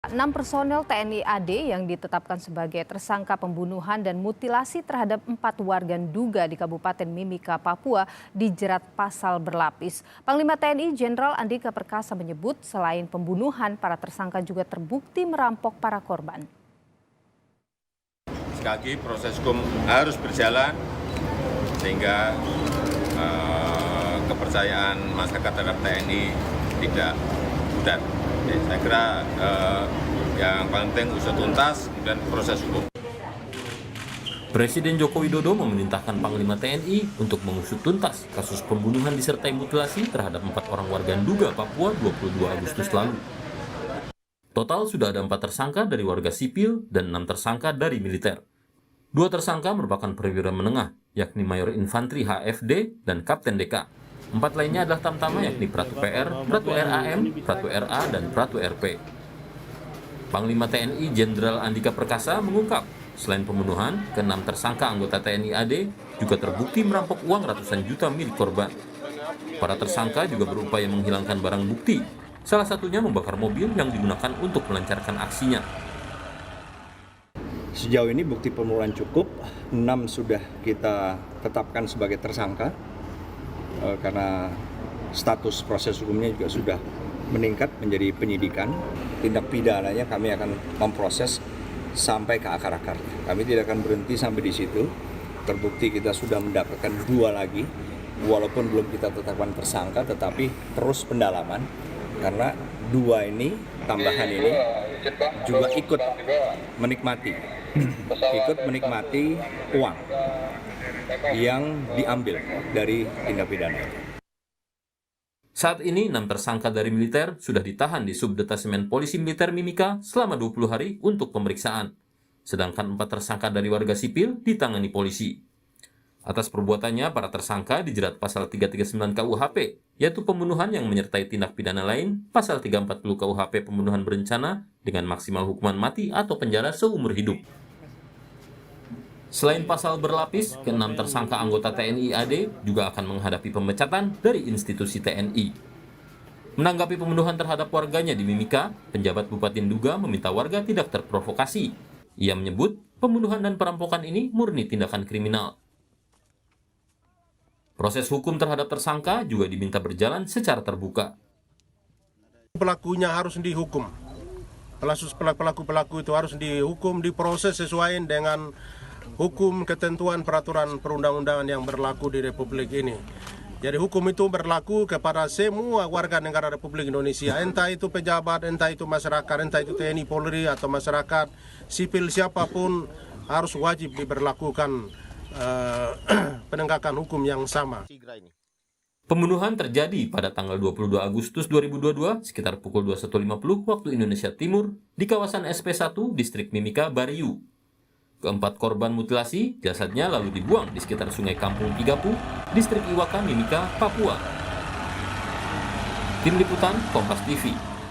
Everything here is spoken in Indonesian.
6 personel TNI AD yang ditetapkan sebagai tersangka pembunuhan dan mutilasi terhadap 4 warga Nduga di Kabupaten Mimika, Papua dijerat pasal berlapis. Panglima TNI Jenderal Andika Perkasa menyebut selain pembunuhan, para tersangka juga terbukti merampok para korban. Sekali lagi proses hukum harus berjalan sehingga kepercayaan masyarakat terhadap TNI tidak pudar. Saya kira yang paling penting usut tuntas dan proses hukum. Presiden Joko Widodo memerintahkan Panglima TNI untuk mengusut tuntas kasus pembunuhan disertai mutilasi terhadap 4 orang warga Nduga, Papua 22 Agustus lalu. Total sudah ada 4 tersangka dari warga sipil dan 6 tersangka dari militer. 2 tersangka merupakan perwira menengah, yakni Mayor Infantri HFD dan Kapten DK. 4 lainnya adalah tamtama, yakni Pratu PR, Pratu RAM, Pratu RA, dan Pratu RP. Panglima TNI Jenderal Andika Perkasa mengungkap, selain pembunuhan, ke-6 tersangka anggota TNI AD juga terbukti merampok uang ratusan juta milik korban. Para tersangka juga berupaya menghilangkan barang bukti, salah satunya membakar mobil yang digunakan untuk melancarkan aksinya. Sejauh ini bukti permulaan cukup, 6 sudah kita tetapkan sebagai tersangka karena status proses hukumnya juga sudah meningkat menjadi penyidikan. Tindak pidananya kami akan memproses sampai ke akar-akarnya. Kami tidak akan berhenti sampai di situ. Terbukti kita sudah mendapatkan 2 lagi, walaupun belum kita tetapkan tersangka, tetapi terus pendalaman karena 2 ini, tambahan ini juga ikut menikmati uang yang diambil dari tindak pidana. Saat ini 6 tersangka dari militer sudah ditahan di Subdetasemen Polisi Militer Mimika selama 20 hari untuk pemeriksaan. Sedangkan 4 tersangka dari warga sipil ditangani polisi. Atas perbuatannya, para tersangka dijerat pasal 339 KUHP, yaitu pembunuhan yang menyertai tindak pidana lain, pasal 340 KUHP pembunuhan berencana dengan maksimal hukuman mati atau penjara seumur hidup. Selain pasal berlapis, ke-6 tersangka anggota TNI AD juga akan menghadapi pemecatan dari institusi TNI. Menanggapi pembunuhan terhadap warganya di Mimika, penjabat Bupati Nduga meminta warga tidak terprovokasi. Ia menyebut pembunuhan dan perampokan ini murni tindakan kriminal. Proses hukum terhadap tersangka juga diminta berjalan secara terbuka. Pelakunya harus dihukum. Pelaku-pelaku itu harus dihukum, diproses sesuai dengan hukum, ketentuan, peraturan perundang-undangan yang berlaku di Republik ini. Jadi hukum itu berlaku kepada semua warga negara Republik Indonesia, entah itu pejabat, entah itu masyarakat, entah itu TNI, Polri, atau masyarakat sipil, siapapun harus wajib diberlakukan penegakan hukum yang sama. Pembunuhan terjadi pada tanggal 22 Agustus 2022 sekitar pukul 21.50 waktu Indonesia Timur di kawasan SP1 Distrik Mimika, Bariu. Keempat korban mutilasi, jasadnya lalu dibuang di sekitar Sungai Kampung Igapu, Distrik Iwaka, Mimika, Papua. Tim Liputan, Kompas TV.